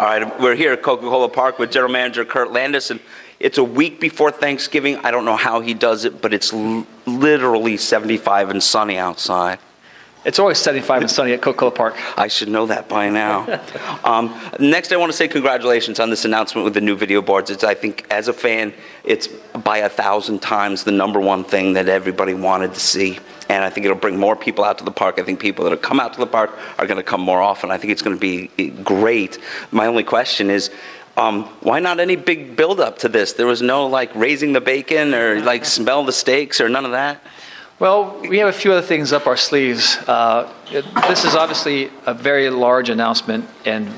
All right, we're here at Coca-Cola Park with General Manager Kurt Landis, and it's a week before Thanksgiving. I don't know how he does it, but it's literally 75 and sunny outside. It's always 75 and sunny at Coca-Cola Park. I should know that by now. Next, I want to say congratulations on this announcement with the new video boards. I think, as a fan, it's by 1,000 times the #1 thing that everybody wanted to see. And I think it'll bring more people out to the park. I think people that have come out to the park are going to come more often. I think it's going to be great. My only question is, why not any big build-up to this? There was no, raising the bacon or, smell the steaks or none of that? Well, we have a few other things up our sleeves. This is obviously a very large announcement and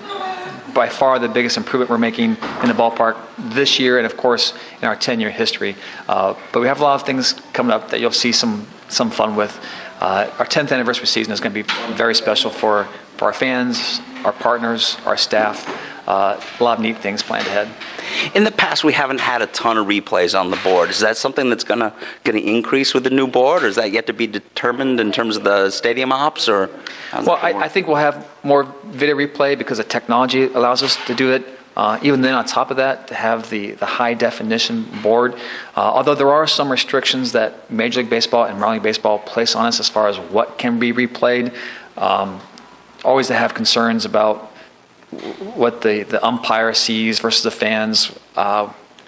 by far the biggest improvement we're making in the ballpark this year and, of course, in our 10-year history. But we have a lot of things coming up that you'll see some fun with. Our 10th anniversary season is going to be very special for our fans, our partners, our staff. A lot of neat things planned ahead. In the past, we haven't had a ton of replays on the board. Is that something that's going to increase with the new board, or is that yet to be determined in terms of the stadium ops? Or well, I think we'll have more video replay because the technology allows us to do it. Even then, on top of that, to have the high-definition board. Although there are some restrictions that Major League Baseball and Minor League Baseball place on us as far as what can be replayed. Always to have concerns about what the umpire sees versus the fans,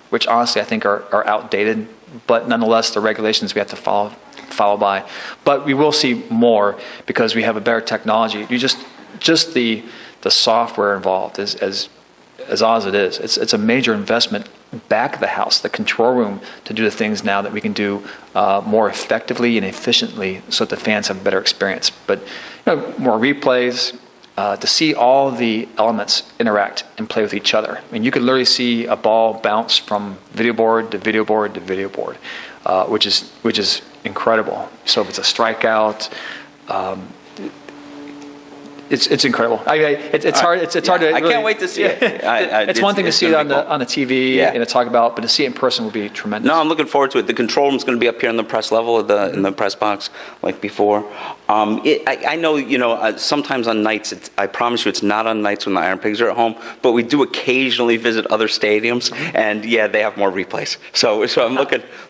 which honestly I think are outdated, but nonetheless the regulations we have to follow by. But we will see more because we have a better technology. You just the software involved is as odd as it is. It's a major investment back of the house, the control room, to do the things now that we can do more effectively and efficiently so that the fans have a better experience. But more replays, to see all the elements interact and play with each other. I mean, you could literally see a ball bounce from video board to video board to video board, which is incredible. So if it's a strikeout, it's incredible. It's hard. It's hard to. I really, can't wait to see it. It's one thing to see it on the TV and to talk about, but to see it in person will be tremendous. No, I'm looking forward to it. The control room's going to be up here in the press level in the press box like before. I know sometimes on nights. I promise you, it's not on nights when the Iron Pigs are at home. But we do occasionally visit other stadiums, and they have more replays. So I'm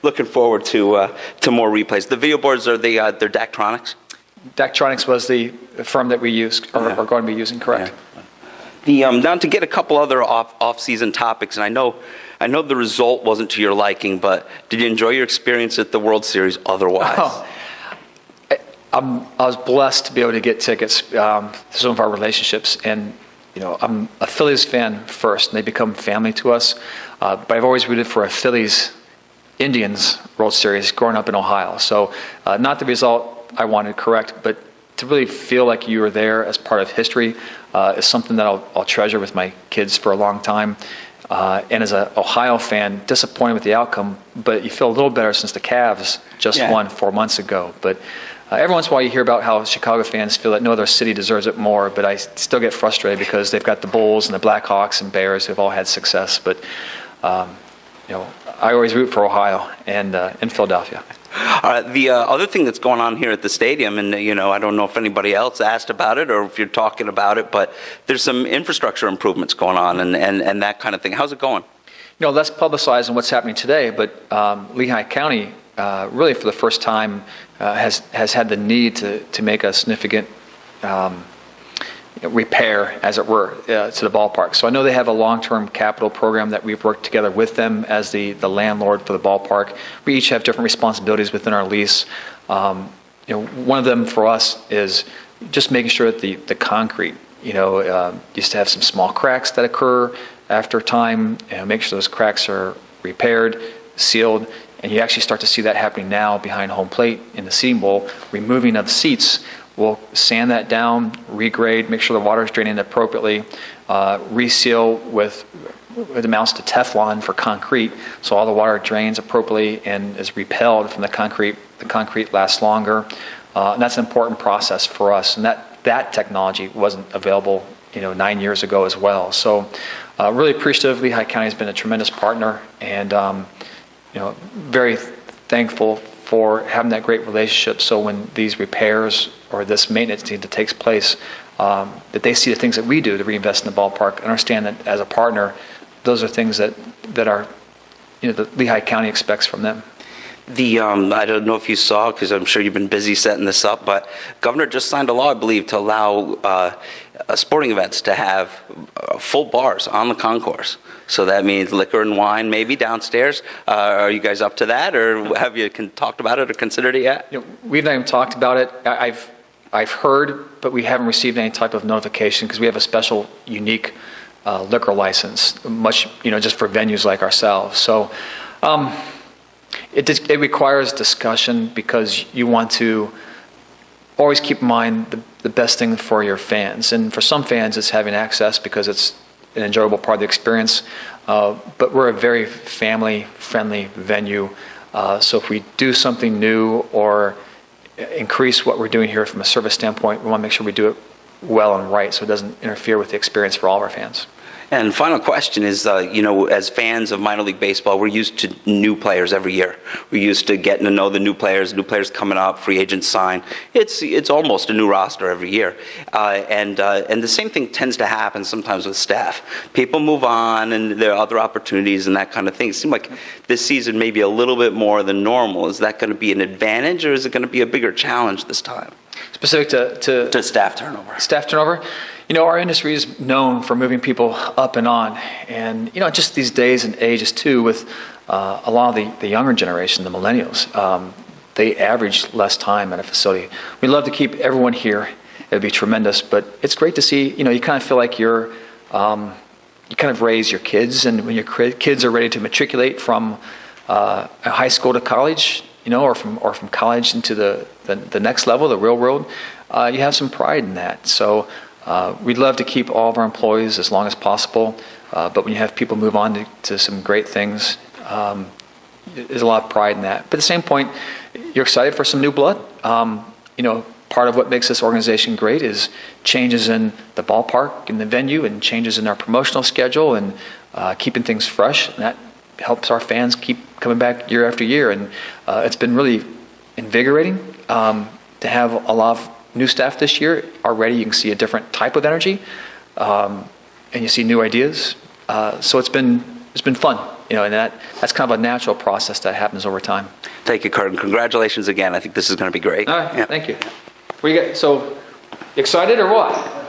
looking forward to more replays. The video boards are they're Daktronics. Daktronics was the firm that we use are going to be using, correct? Yeah. Now to get a couple other off-season topics, and I know the result wasn't to your liking, but did you enjoy your experience at the World Series otherwise? I was blessed to be able to get tickets to some of our relationships, and I'm a Phillies fan first, and they become family to us. But I've always rooted for a Phillies Indians World Series growing up in Ohio. So not the result I wanted, correct, but to really feel like you were there as part of history is something that I'll treasure with my kids for a long time. And as an Ohio fan, disappointed with the outcome, but you feel a little better since the Cavs just won 4 months ago. But every once in a while you hear about how Chicago fans feel that no other city deserves it more, but I still get frustrated because they've got the Bulls and the Blackhawks and Bears who've all had success. But I always root for Ohio and in Philadelphia. The other thing that's going on here at the stadium, and I don't know if anybody else asked about it or if you're talking about it, but there's some infrastructure improvements going on and that kind of thing. How's it going? Less publicized than what's happening today, but Lehigh County really for the first time has had the need to make a significant repair, as it were, to the ballpark. So I know they have a long-term capital program that we've worked together with them as the landlord for the ballpark. We each have different responsibilities within our lease. One of them for us is just making sure that the concrete, used to have some small cracks that occur after time, make sure those cracks are repaired, sealed, and you actually start to see that happening now behind home plate in the seating bowl, removing of seats. We'll sand that down, regrade, make sure the water is draining appropriately, reseal with amounts to Teflon for concrete, so all the water drains appropriately and is repelled from the concrete. The concrete lasts longer, and that's an important process for us. And that technology wasn't available, 9 years ago as well. So, really appreciative. Lehigh County has been a tremendous partner, and very thankful for having that great relationship. So when these repairs or this maintenance need that takes place, that they see the things that we do to reinvest in the ballpark, and understand that as a partner, those are things that are, the Lehigh County expects from them. I don't know if you saw, because I'm sure you've been busy setting this up, but Governor just signed a law, I believe, to allow sporting events to have full bars on the concourse. So that means liquor and wine maybe downstairs. Are you guys up to that, or have you talked about it or considered it yet? We've not even talked about it. I've heard, but we haven't received any type of notification because we have a special, unique liquor license, much just for venues like ourselves. So. It requires discussion because you want to always keep in mind the best thing for your fans. And for some fans, it's having access because it's an enjoyable part of the experience. But we're a very family-friendly venue. So if we do something new or increase what we're doing here from a service standpoint, we want to make sure we do it well and right so it doesn't interfere with the experience for all of our fans. And final question is, as fans of minor league baseball, we're used to new players every year. We're used to getting to know the new players coming up, free agents sign. It's almost a new roster every year. And the same thing tends to happen sometimes with staff. People move on and there are other opportunities and that kind of thing. It seems like this season may be a little bit more than normal. Is that going to be an advantage, or is it going to be a bigger challenge this time? Specific to staff turnover. Staff turnover? Our industry is known for moving people up and on. And, just these days and ages, too, with a lot of the younger generation, the millennials, they average less time at a facility. We'd love to keep everyone here. It would be tremendous. But it's great to see, you kind of feel like you kind of raise your kids. And when your kids are ready to matriculate from high school to college, or from college into the next level, the real world, you have some pride in that. So we'd love to keep all of our employees as long as possible, but when you have people move on to some great things, there's a lot of pride in that. But at the same point, you're excited for some new blood. Part of what makes this organization great is changes in the ballpark and the venue, and changes in our promotional schedule, and keeping things fresh. And that helps our fans keep coming back year after year. And it's been really invigorating to have a lot of new staff this year. Already you can see a different type of energy, and you see new ideas. So it's been fun, and that's kind of a natural process that happens over time. Thank you, Kurt, and congratulations again. I think this is going to be great. All right, yeah. Thank you. So, excited or what?